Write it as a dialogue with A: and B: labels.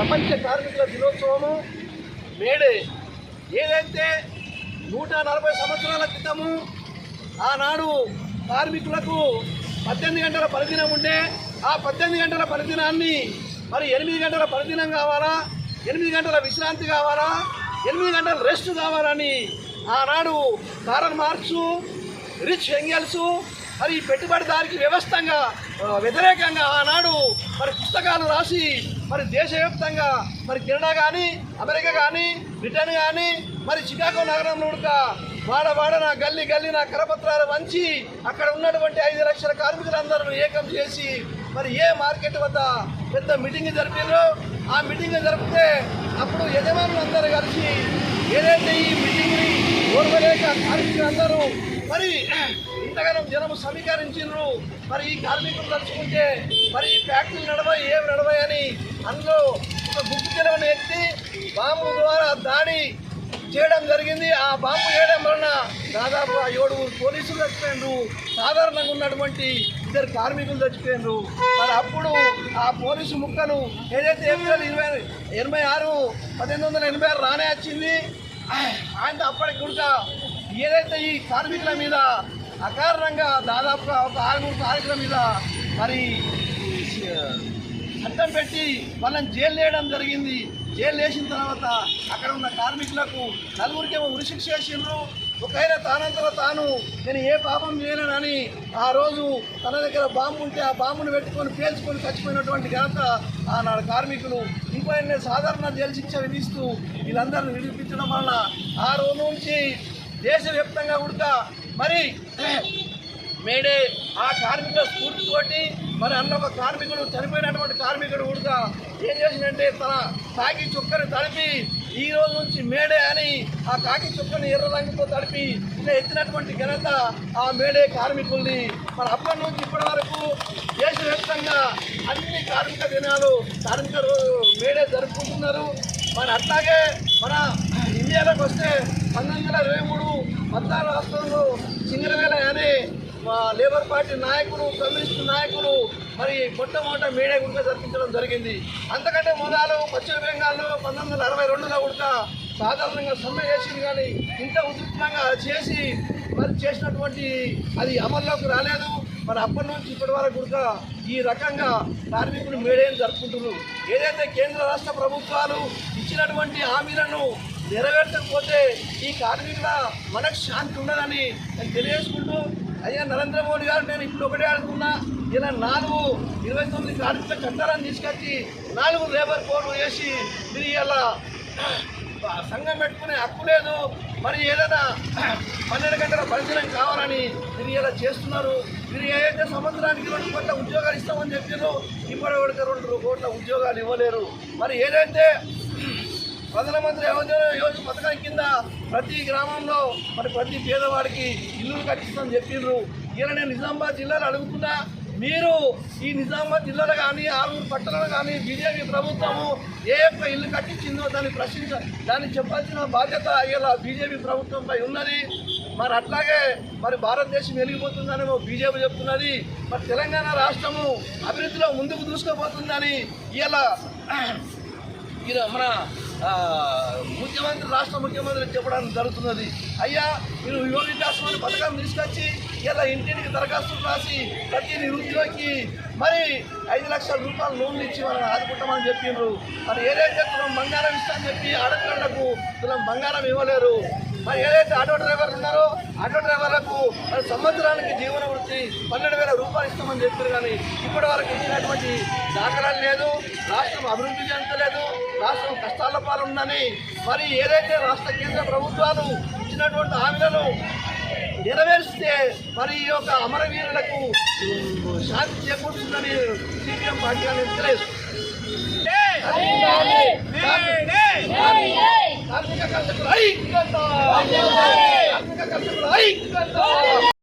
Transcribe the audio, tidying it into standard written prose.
A: ప్రపంచ కార్మికుల దినోత్సవము మేడే. ఏదైతే 140 సంవత్సరాల క్రితము ఆనాడు కార్మికులకు 18 గంటల పనిదినం ఉండే, ఆ 18 గంటల పనిదినాన్ని మరి 8 గంటల పనిదినం కావాలా, 8 గంటల విశ్రాంతి కావాలా, 8 గంటల రెస్ట్ కావాలని ఆనాడు కారల్ మార్క్స్, రిచ్ ఎంగెల్స్ మరి ఈ పెట్టుబడిదారికి వ్యతిరేకంగా ఆనాడు మరి పుస్తకాలు రాసి మరి దేశవ్యాప్తంగా మరి కెనడా కానీ, అమెరికా కానీ, బ్రిటన్ కానీ, మరి చికాగో నగరంలో వాడవాడన గల్లీ కరపత్రాలు వంచి అక్కడ ఉన్నటువంటి 5 లక్షల కార్మికులందరూ ఏకం చేసి మరి ఏ మార్కెట్ వద్ద పెద్ద మీటింగ్ జరిపారో ఆ మీటింగ్ జరిపితే అప్పుడు యజమానులు అందరూ కలిసి ఏదైతే ఈ మీటింగ్ని ఓర్వలేక కార్మికులందరూ మరి ఇంతగానం జనము సమీకరించారు. మరి ఈ కార్మికులు తలుచుకుంటే మరి ఈ ఫ్యాక్టరీలు ఏమి నడవాయని అందులో ఒక గుర్తు తెలవని వ్యక్తి బాంబు ద్వారా దాడి చేయడం జరిగింది. ఆ బాంబు వేయడం వలన దాదాపు 7 పోలీసులు చచ్చిపోయినారు, సాధారణంగా ఉన్నటువంటి 2 కార్మికులు చచ్చిపోయినారు. మరి అప్పుడు ఆ పోలీసు ముక్కలు ఏదైతే ఏప్రిల్ 26, 1886 రానే వచ్చింది. ఆయన అప్పటికి కూడా ఏదైతే ఈ కార్మికుల మీద అకారణంగా దాదాపుగా ఒక 6 కార్మికుల మీద మరి చట్టం పెట్టి వాళ్ళని జైలు వేయడం జరిగింది. జైలు వేసిన తర్వాత అక్కడ ఉన్న కార్మికులకు 4గురికేమో ఉరిశిక్ష వేసిండ్రు. ఒకైనా తానంతలో తాను నేను ఏ పాపం చేయలేనని ఆ రోజు తన దగ్గర బాంబు ఉంటే ఆ బాంబును పెట్టుకొని పేల్చుకొని చచ్చిపోయినటువంటి ఘనత ఆనాడు కార్మికులు. ఇంకో సాధారణ జైలు శిక్ష విధిస్తూ వీళ్ళందరినీ విడిపించడం వలన ఆ రోజు నుంచి దేశవ్యాప్తంగా కూడా మరి మేడే ఆ కార్మికుల స్ఫూర్తితోటి మరి అందులో ఒక కార్మికుడు చనిపోయినటువంటి కార్మికుడు కూడా ఏం చేసిందంటే తన కాకి చుక్కని తడిపి ఈ రోజు నుంచి మేడే అని ఆ కాకి చుక్కని ఎర్ర రంగుతో తడిపి ఇలా ఎత్తినటువంటి ఘనత ఆ మేడే కార్మికుల్ని. మరి అప్పటి నుంచి ఇప్పటి వరకు దేశవ్యాప్తంగా అన్ని కార్మిక దినాలు కార్మిక మేడే జరుపుకుంటున్నారు. మరి అట్లాగే మన ఇండియాలోకి వస్తే 1923 16 రాష్ట్రంలో సింగరవేల అనే లేబర్ పార్టీ నాయకులు, కమ్యూనిస్టు నాయకులు మరి మొట్టమొదట మేడే గుడిక జరిపించడం జరిగింది. అంతకంటే మొదలు పశ్చిమ బెంగాల్లో 1962లో కూడా సాధారణంగా సమ్మె చేసింది. కానీ ఇంత ఉధృతంగా చేసి మరి చేసినటువంటి అది అమల్లోకి రాలేదు. మరి అప్పటి నుంచి ఇప్పటి వరకు కూడా ఈ రకంగా కార్మికులు మేడేని జరుపుకుంటున్నారు. ఏదైతే కేంద్ర రాష్ట్ర ప్రభుత్వాలు ఇచ్చినటువంటి హామీలను నెరవేర్చకపోతే ఈ కార్మికుల మనకు శాంతి ఉండదని నేను తెలియజేసుకుంటూ, అయ్యా నరేంద్ర మోడీ గారు నేను ఇప్పుడు ఒకటే అడుగుతున్నా, ఇలా 29 కార్మిక చట్టాలను తీసుకొచ్చి 4 లేబర్ కోడ్లు వేసి మీరు ఇలా సంఘం పెట్టుకునే హక్కు లేదు, మరి ఏదైనా 12 గంటల పరిశీలన కావాలని మీరు ఇలా చేస్తున్నారు. మీరు ఏదైతే సంవత్సరానికి 2 కోట్ల ఉద్యోగాలు ఇస్తామని చెప్పారో ఇప్పటి వరకు 2 కోట్ల ఉద్యోగాలు ఇవ్వలేరు. మరి ఏదైతే ప్రధానమంత్రి యోజన పథకం కింద ప్రతి గ్రామంలో మరి ప్రతి పేదవాడికి ఇల్లులు కట్టిస్తామని చెప్పిండ్రు. ఇలా నేను నిజామాబాద్ జిల్లాలో అడుగుతున్నా, మీరు ఈ నిజామాబాద్ జిల్లాలో కానీ ఆలూరు పట్టణంలో కానీ బీజేపీ ప్రభుత్వము ఏ ఒక్క ఇల్లు కట్టించిందో దాన్ని చెప్పాల్సిన బాధ్యత ఇలా బీజేపీ ప్రభుత్వంపై ఉన్నది. మరి అట్లాగే మరి భారతదేశం వెలిగిపోతుందని బీజేపీ చెప్తున్నది. మరి తెలంగాణ రాష్ట్రము అభివృద్ధిలో ముందుకు దూసుకుపోతుందని ఇలా మన రాష్ట్ర ముఖ్యమంత్రి చెప్పడానికి జరుగుతున్నది. అయ్యా మీరు యువ వికాసం అనే పథకం తీసుకొచ్చి ఇలా ఇంటింటికి దరఖాస్తులు రాసి ప్రతి నిరుద్యోగికి మరి 5 లక్షల రూపాయలు లోన్లు ఇచ్చి వాళ్ళని ఆదుకుంటామని చెప్పిండ్రు. మరి ఏదైతే తులం బంగారం ఇస్తామని చెప్పి ఆడపిల్లలకు తులం బంగారం ఇవ్వలేరు. మరి ఏదైతే ఆటో డ్రైవర్లు ఉన్నారో ఆటో డ్రైవర్లకు మరి సంవత్సరానికి జీవన వృత్తి 12,000 రూపాయలు ఇస్తామని చెప్పారు. కానీ ఇప్పటి వరకు ఇచ్చినటువంటి దాఖలాలు లేదు. రాష్ట్రం అభివృద్ధి చెందలేదు, రాష్ట్రం కష్టాల పాలుందని మరి ఏదైతే రాష్ట్ర కేంద్ర ప్రభుత్వాలు ఇచ్చినటువంటి హామీలను నెరవేరిస్తే మరి ఈ యొక్క అమరవీరులకు శాంతి చేకూరుతుందని సిపిఎం పార్టీ అనేది తెలియదు. కార్మిక కర్షకులు ఐక్యత!